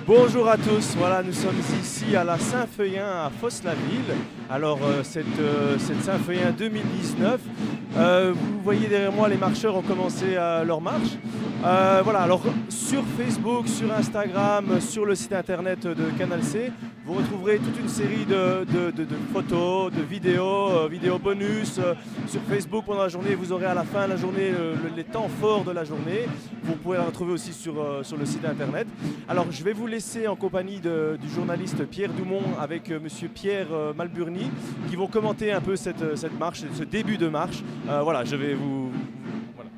Bonjour à tous, voilà, nous sommes ici à la Saint-Feuillin à Fos-la-Ville. Alors cette Saint-Feuillin 2019, vous voyez derrière moi les marcheurs ont commencé leur marche. Voilà, alors sur Facebook, sur Instagram, sur le site internet de Canal C, vous retrouverez toute une série de photos, de vidéos, vidéos bonus. Sur Facebook pendant la journée, vous aurez à la fin de la journée les temps forts de la journée. Vous pouvez la retrouver aussi sur le site internet. Alors je vais vous laisser en compagnie du journaliste Pierre Doumont avec monsieur Pierre Malburny qui vont commenter un peu cette marche, ce début de marche. Voilà, je vais vous... Voilà.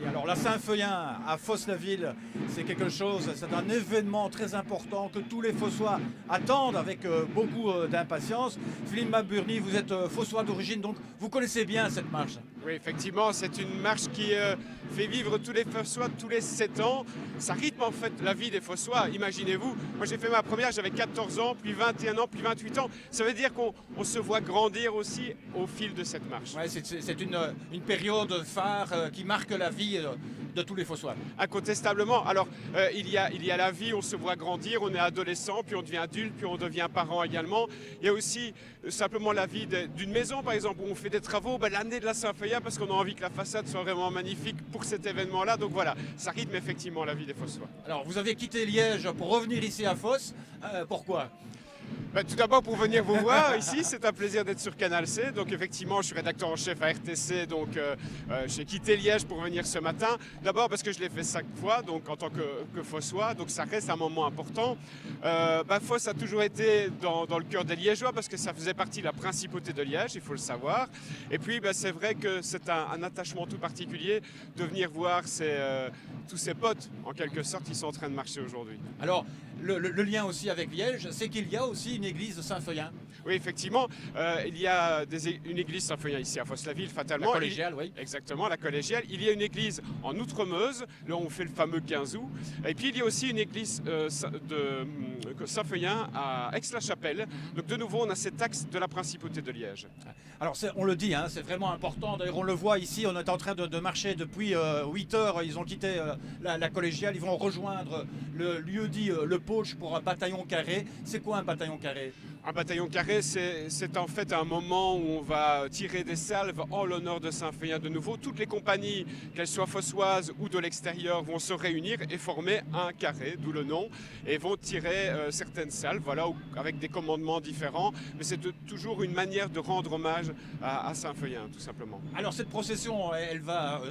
Alors la Saint-Feuillin à Fos-la-Ville, c'est quelque chose, c'est un événement très important que tous les Fossois attendent avec beaucoup d'impatience. Philippe Malburny, vous êtes Fossois d'origine, donc vous connaissez bien cette marche. Oui, effectivement, c'est une marche qui fait vivre tous les Fossois tous les 7 ans. Ça rythme en fait la vie des Fossois, imaginez-vous. Moi j'ai fait ma première, j'avais 14 ans, puis 21 ans, puis 28 ans. Ça veut dire qu'on se voit grandir aussi au fil de cette marche. Ouais, c'est une période phare qui marque la vie de tous les Fossois. Incontestablement. Alors, il y a la vie, on se voit grandir, on est adolescent, puis on devient adulte, puis on devient parent également. Il y a aussi simplement la vie d'une maison, par exemple, où on fait des travaux. L'année de la Saint-Feuillin, parce qu'on a envie que la façade soit vraiment magnifique pour cet événement-là. Donc voilà, ça rythme effectivement la vie des Fossois. Alors, vous avez quitté Liège pour revenir ici à Fos. Pourquoi ? Tout d'abord pour venir vous voir ici, c'est un plaisir d'être sur Canal C. Donc effectivement, je suis rédacteur en chef à RTC, donc j'ai quitté Liège pour venir ce matin. D'abord parce que je l'ai fait 5 fois, donc en tant que Fossois, donc ça reste un moment important. Fos a toujours été dans le cœur des Liégeois parce que ça faisait partie de la principauté de Liège, il faut le savoir. Et puis c'est vrai que c'est un attachement tout particulier de venir voir tous ces potes, en quelque sorte, qui sont en train de marcher aujourd'hui. Alors, le lien aussi avec Liège, c'est qu'il y a aussi une église de Saint-Feuillin. Oui, effectivement, il y a une église Saint-Feuillin ici à Fos-la-Ville, fatalement. La collégiale, oui. Exactement, la collégiale. Il y a une église en Outremeuse, là où on fait le fameux 15 août. Et puis il y a aussi une église de Saint-Feuillin à Aix-la-Chapelle. Donc de nouveau, on a cet axe de la principauté de Liège. Alors on le dit, c'est vraiment important. D'ailleurs, on le voit ici, on est en train de marcher depuis 8 heures. Ils ont quitté la collégiale, ils vont rejoindre le lieu dit le Poche pour un bataillon carré. C'est quoi un bataillon carré ? Un bataillon carré, c'est en fait un moment où on va tirer des salves en l'honneur de Saint-Feuillin de nouveau. Toutes les compagnies, qu'elles soient fossoises ou de l'extérieur, vont se réunir et former un carré, d'où le nom, et vont tirer certaines salves, voilà, avec des commandements différents. Mais c'est toujours une manière de rendre hommage à Saint-Feuillin, tout simplement. Alors cette procession, elle va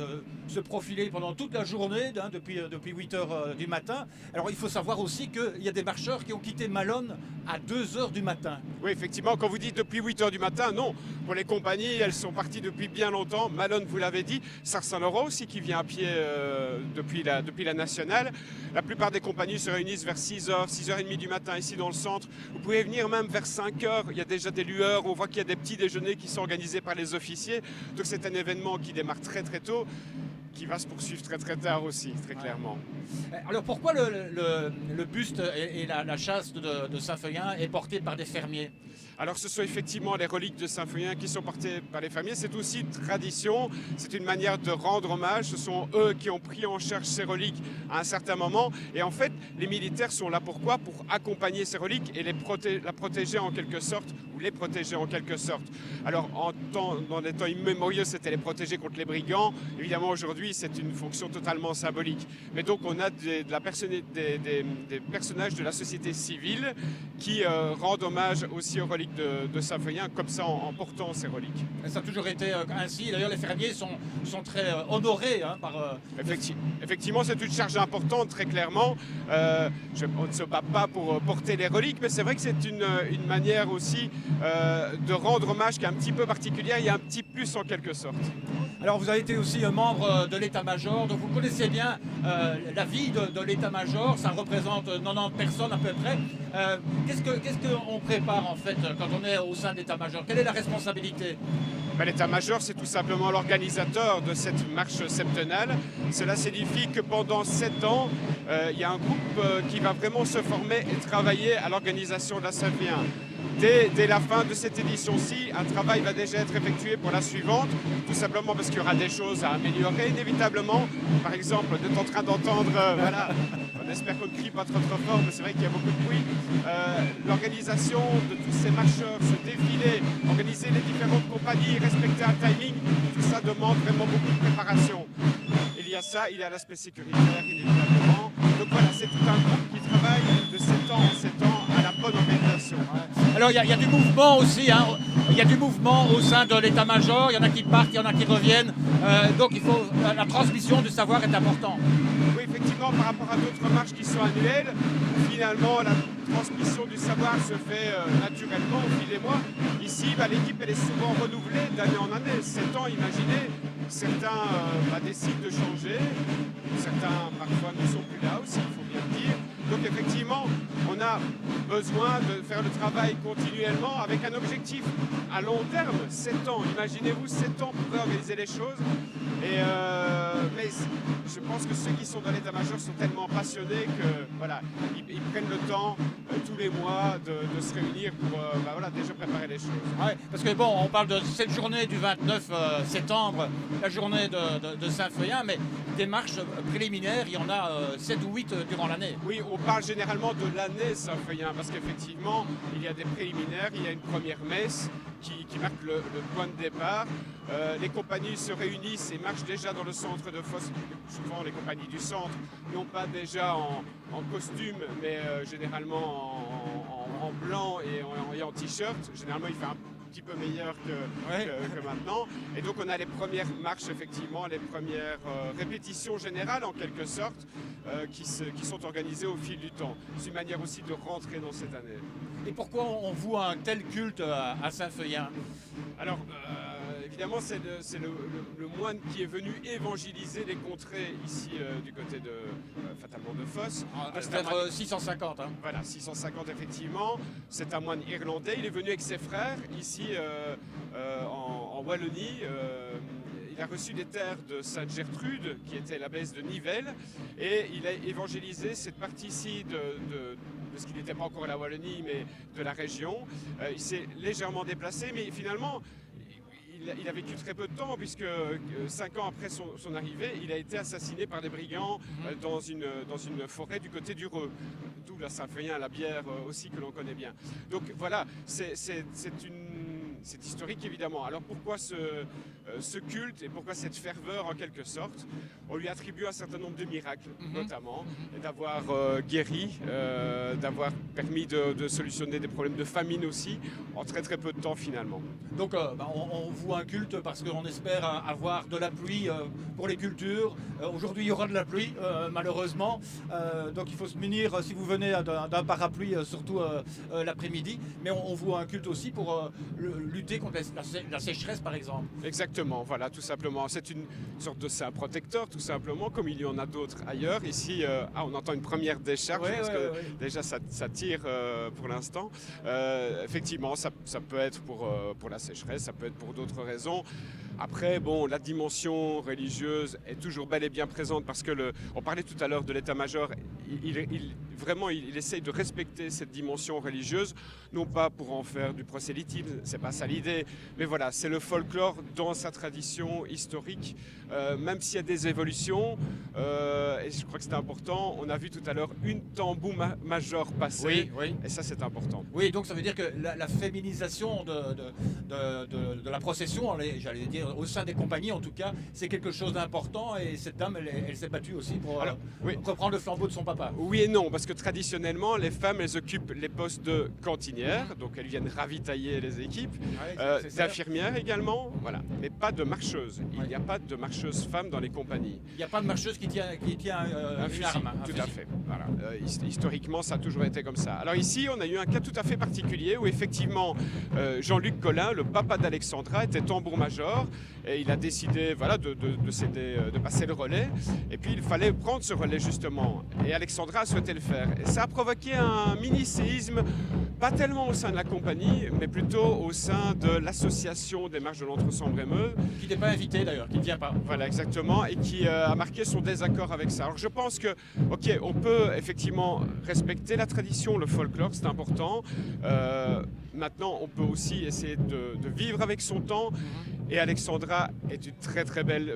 se profiler pendant toute la journée, depuis 8 heures du matin. Alors il faut savoir aussi qu'il y a des marcheurs qui ont quitté Malonne à 2 heures du matin. Oui, effectivement, quand vous dites depuis 8 heures du matin, non. Pour les compagnies, elles sont parties depuis bien longtemps. Malone, vous l'avez dit. Sars-Saint-Laurent aussi, qui vient à pied depuis la nationale. La plupart des compagnies se réunissent vers 6h, 6h30 du matin ici dans le centre. Vous pouvez venir même vers 5h. Il y a déjà des lueurs. On voit qu'il y a des petits déjeuners qui sont organisés par les officiers. Donc c'est un événement qui démarre très très tôt, qui va se poursuivre très très tard aussi, très clairement. Alors pourquoi le buste et la chasse de Saint-Feuillin est porté par des fermiers ? Alors ce sont effectivement les reliques de Saint-Feuillin qui sont portées par les fermiers. C'est aussi une tradition, c'est une manière de rendre hommage. Ce sont eux qui ont pris en charge ces reliques à un certain moment. Et en fait, les militaires sont là pourquoi ? Pour accompagner ces reliques et la protéger en quelque sorte, ou les protéger en quelque sorte. Alors dans les temps immémoriaux, c'était les protéger contre les brigands. Évidemment, aujourd'hui, c'est une fonction totalement symbolique. Mais donc on a des personnages de la société civile qui rendent hommage aussi aux reliques de Saint-Feuillin, comme ça en portant ces reliques. Et ça a toujours été ainsi. D'ailleurs, les fermiers sont très honorés par... Effectivement, c'est une charge importante, très clairement. On ne se bat pas pour porter les reliques, mais c'est vrai que c'est une manière aussi de rendre hommage qui est un petit peu particulière. Il y a un petit plus en quelque sorte. Alors, vous avez été aussi membre de l'état-major, donc vous connaissez bien la vie de l'état-major. Ça représente 90 personnes à peu près. Qu'est-ce qu'on prépare en fait quand on est au sein de l'état-major? Quelle est la responsabilité? L'état-major, c'est tout simplement l'organisateur de cette marche septennale. Cela signifie que pendant 7 ans, il y a un groupe qui va vraiment se former et travailler à l'organisation de la Saint-Feuillin. Dès la fin de cette édition-ci, un travail va déjà être effectué pour la suivante, tout simplement parce qu'il y aura des choses à améliorer inévitablement. Par exemple, on est en train d'entendre On espère qu'on ne crie pas trop fort, mais c'est vrai qu'il y a beaucoup de bruit. L'organisation de tous ces marcheurs, ce défilé, organiser les différentes compagnies, respecter un timing, tout ça demande vraiment beaucoup de préparation. Il y a ça, il y a l'aspect sécuritaire, inévitablement. Donc voilà, c'est tout un groupe qui travaille de 7 ans en 7 ans à la bonne organisation. Alors il y a du mouvement aussi, hein. Il y a du mouvement au sein de l'état-major, il y en a qui partent, il y en a qui reviennent. Donc la transmission du savoir est importante. Oui, effectivement, par rapport à d'autres marches qui sont annuelles, finalement, la transmission du savoir se fait naturellement au fil des mois. Ici, l'équipe elle est souvent renouvelée d'année en année. 7 ans, imaginez, certains décident de changer, certains parfois ne sont plus là aussi, il faut bien le dire. Donc effectivement, on a besoin de faire le travail continuellement avec un objectif à long terme, 7 ans. Imaginez-vous 7 ans pour organiser les choses. Mais je pense que ceux qui sont dans l'état-major sont tellement passionnés que voilà, ils prennent le temps tous les mois de se réunir pour déjà préparer les choses. Ouais, parce que bon, on parle de cette journée du 29 septembre, la journée de Saint-Feuillin, mais des marches préliminaires, il y en a 7 ou 8 durant l'année. Oui, on parle généralement de l'année Saint-Feuillin, parce qu'effectivement, il y a des préliminaires, il y a une première messe qui marque le point de départ. Les compagnies se réunissent et marchent déjà dans le centre de Fos. Souvent, les compagnies du centre, non pas déjà en costume, mais généralement en blanc et en t-shirt. Généralement, il fait un petit peu meilleur que maintenant. Et donc, on a les premières marches, effectivement, les premières répétitions générales, en quelque sorte, qui sont organisées au fil du temps. C'est une manière aussi de rentrer dans cette année. Et pourquoi on voue un tel culte à Saint-Feuillin? Alors, évidemment, c'est le moine qui est venu évangéliser les contrées ici du côté de fatalement de Fos. Peut-être 650. Hein. Voilà, 650 effectivement. C'est un moine irlandais. Il est venu avec ses frères ici en Wallonie. Il a reçu des terres de Sainte Gertrude, qui était l'abbesse de Nivelles, et il a évangélisé cette partie-ci parce qu'il n'était pas encore à la Wallonie, mais de la région. Il s'est légèrement déplacé, mais finalement, il a vécu très peu de temps, puisque 5 ans après son arrivée, il a été assassiné par des brigands dans une forêt du côté du Reux. D'où la Saint-Feuillin, la bière aussi que l'on connaît bien. Donc voilà, c'est historique évidemment. Alors pourquoi ce culte et pourquoi cette ferveur en quelque sorte? On lui attribue un certain nombre de miracles, notamment, et d'avoir guéri, d'avoir permis de solutionner des problèmes de famine aussi, en très très peu de temps finalement. Donc on voue un culte parce qu'on espère avoir de la pluie pour les cultures. Aujourd'hui il y aura de la pluie malheureusement, donc il faut se munir si vous venez d'un parapluie, surtout l'après-midi. Mais on voue un culte aussi pour lutter contre la sécheresse par exemple. Exactement, voilà, tout simplement. C'est une sorte de saint protecteur, tout simplement, comme il y en a d'autres ailleurs. Ici, on entend une première décharge, parce que déjà ça tire pour l'instant. Effectivement, ça peut être pour la sécheresse, ça peut être pour d'autres raisons. Après, bon, la dimension religieuse est toujours bel et bien présente, parce que on parlait tout à l'heure de l'état-major, il essaye de respecter cette dimension religieuse, non pas pour en faire du prosélytisme, c'est pas ça l'idée, mais voilà, c'est le folklore dans sa tradition historique, même s'il y a des évolutions, et je crois que c'est important, on a vu tout à l'heure une tambour-major passer, et ça c'est important. Oui, donc ça veut dire que la féminisation de la procession, j'allais dire au sein des compagnies en tout cas, c'est quelque chose d'important, et cette dame, elle s'est battue aussi pour reprendre le flambeau de son papa. Oui et non, parce que traditionnellement, les femmes, elles occupent les postes de cantinières, donc elles viennent ravitailler les équipes, d'infirmières également, voilà, mais pas de marcheuses. Il n'y a pas de marcheuse femme dans les compagnies. Il n'y a pas de marcheuse qui tient un fusil, arme. Tout à fait. Voilà. Historiquement, ça a toujours été comme ça. Alors ici, on a eu un cas tout à fait particulier où effectivement, Jean-Luc Collin, le papa d'Alexandra, était tambour-major, et il a décidé de passer le relais, et puis il fallait prendre ce relais justement, et Alexandra a souhaité le faire, et ça a provoqué un mini-séisme, pas tellement au sein de la compagnie, mais plutôt au sein de l'association des marches de l'Entre-Sambre-et-Meuse, qui n'est pas invité d'ailleurs, qui ne vient pas. Voilà, exactement, et qui a marqué son désaccord avec ça. Alors je pense que, ok, on peut effectivement respecter la tradition, le folklore, c'est important. Maintenant, on peut aussi essayer de vivre avec son temps. Et Alexandra est une très très belle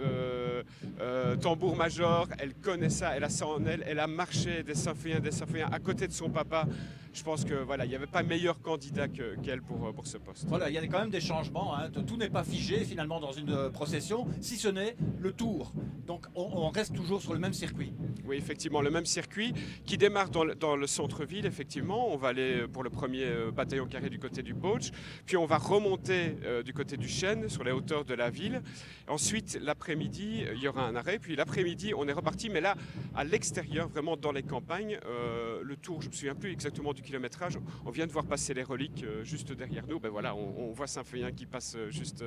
tambour-major, elle connaît ça, elle a ça en elle, elle a marché des Saint-Feuillants à côté de son papa. Je pense que voilà, il n'y avait pas meilleur candidat qu'elle pour ce poste. Voilà, il y a quand même des changements, hein. Tout n'est pas figé finalement dans une procession, si ce n'est le tour. Donc on reste toujours sur le même circuit. Oui, effectivement, le même circuit qui démarre dans le centre-ville, effectivement. On va aller pour le premier bataillon carré du côté du Bauge, puis on va remonter du côté du Chêne, sur les hauteurs de la ville. Ensuite, l'après-midi, il y aura un arrêt, puis l'après-midi, on est reparti, mais là, à l'extérieur, vraiment dans les campagnes, le tour, je ne me souviens plus exactement du kilométrage, on vient de voir passer les reliques juste derrière nous. Ben voilà, on voit Saint-Feuillant qui passe juste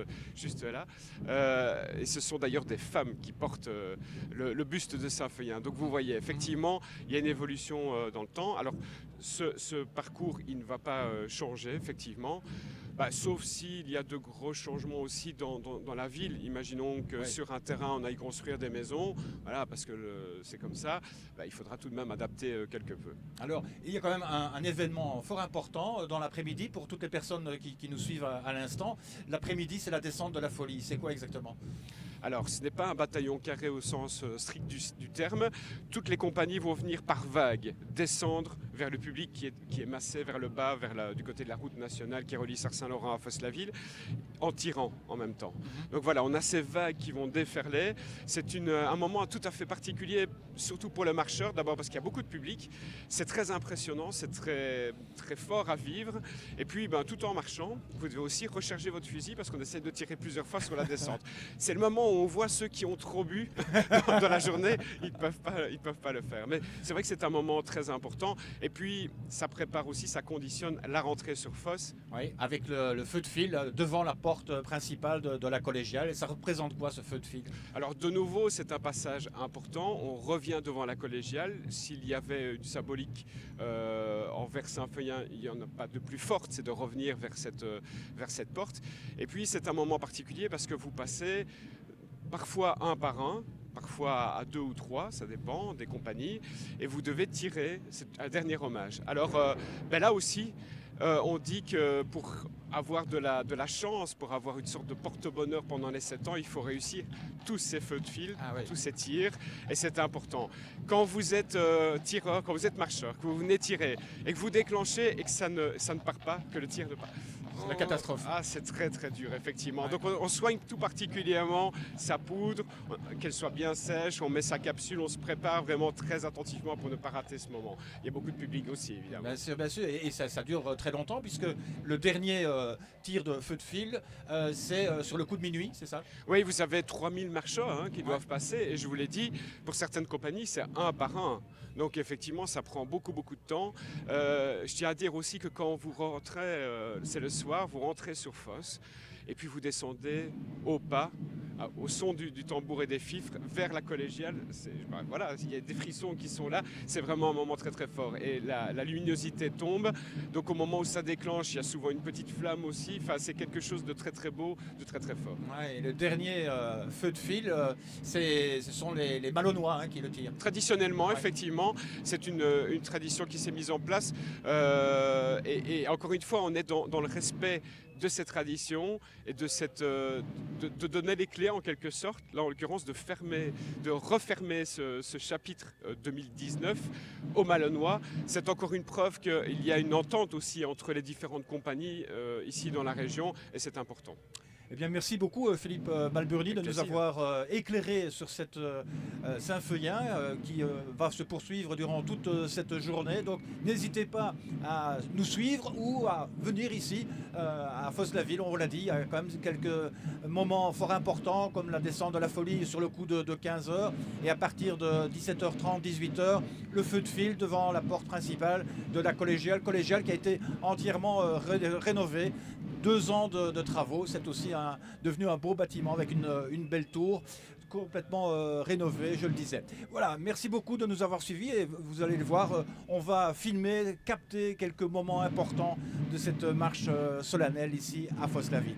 là. Et ce sont d'ailleurs des femmes qui portent le buste de Saint-Feuillant. Donc vous voyez, effectivement, il y a une évolution dans le temps. Alors, ce parcours, il ne va pas changer, effectivement. Sauf s'il y a de gros changements aussi dans la ville. Imaginons que sur un terrain, on aille construire des maisons, voilà, parce que c'est comme ça, il faudra tout de même adapter quelque peu. Alors, il y a quand même un événement fort important dans l'après-midi pour toutes les personnes qui nous suivent à l'instant. L'après-midi, c'est la descente de la folie. C'est quoi exactement ? Alors, ce n'est pas un bataillon carré au sens strict du terme. Toutes les compagnies vont venir par vagues descendre vers le public qui est massé vers le bas, du côté de la route nationale qui relie Sarre-Saint-Laurent à Fosse-la-Ville, en tirant en même temps. Donc voilà, on a ces vagues qui vont déferler. C'est un moment tout à fait particulier, surtout pour le marcheur, d'abord parce qu'il y a beaucoup de public. C'est très impressionnant, c'est très, très fort à vivre. Et puis, tout en marchant, vous devez aussi recharger votre fusil parce qu'on essaie de tirer plusieurs fois sur la descente. C'est le moment où on voit ceux qui ont trop bu dans la journée, ils ne peuvent pas le faire. Mais c'est vrai que c'est un moment très important. Et puis, ça prépare aussi, ça conditionne la rentrée sur Fosse. Oui, avec le feu de file devant la porte principale de la collégiale. Et ça représente quoi, ce feu de file ? Alors, de nouveau, c'est un passage important. On revient devant la collégiale. S'il y avait une symbolique envers Saint-Feuillant, il n'y en a pas de plus forte, c'est de revenir vers cette porte. Et puis, c'est un moment particulier parce que vous passez parfois un par un, parfois à 2 ou 3, ça dépend des compagnies, et vous devez tirer, c'est un dernier hommage. Alors là aussi, on dit que pour avoir de la chance, pour avoir une sorte de porte-bonheur pendant les 7 ans, il faut réussir tous ces feux de fil, tous ces tirs, et c'est important. Quand vous êtes tireur, quand vous êtes marcheur, que vous venez tirer, et que vous déclenchez et que ça ne part pas, que le tir ne part pas, la catastrophe. C'est très très dur, effectivement. Ouais. Donc on soigne tout particulièrement sa poudre, qu'elle soit bien sèche, on met sa capsule, on se prépare vraiment très attentivement pour ne pas rater ce moment. Il y a beaucoup de public aussi, évidemment. Bien sûr, et ça dure très longtemps puisque le dernier tir de feu de fil, c'est sur le coup de minuit, c'est ça ? Oui, vous avez 3000 marcheurs qui doivent passer, et je vous l'ai dit, pour certaines compagnies, c'est un par un. Donc effectivement, ça prend beaucoup de temps. Je tiens à dire aussi que quand vous rentrez, c'est le soir, vous rentrez sur Fosse, et puis vous descendez au pas, au son du tambour et des fifres, vers la collégiale. Voilà, il y a des frissons qui sont là. C'est vraiment un moment très très fort. Et la luminosité tombe. Donc au moment où ça déclenche, il y a souvent une petite flamme aussi. Enfin, c'est quelque chose de très très beau, de très très fort. Ouais, et le dernier feu de fil, ce sont les Malonnois qui le tirent. Traditionnellement, effectivement, c'est une tradition qui s'est mise en place. Et encore une fois, on est dans le respect de cette tradition et de donner les clés en quelque sorte, là en l'occurrence de refermer ce chapitre 2019 au Malonnois. C'est encore une preuve qu'il y a une entente aussi entre les différentes compagnies ici dans la région, et c'est important. Eh bien, merci beaucoup Philippe Balburdy de nous avoir éclairé sur cette Saint-Feuillant qui va se poursuivre durant toute cette journée. Donc n'hésitez pas à nous suivre ou à venir ici à Fosse-la-Ville. On vous l'a dit, il y a quand même quelques moments fort importants comme la descente de la folie sur le coup de 15h, et à partir de 17h30, 18h, le feu de file devant la porte principale de la collégiale qui a été entièrement rénovée. 2 ans de travaux, c'est aussi devenu un beau bâtiment avec une belle tour complètement rénovée, je le disais. Voilà, merci beaucoup de nous avoir suivis, et vous allez le voir, on va filmer, capter quelques moments importants de cette marche solennelle ici à Fosse-la-Ville.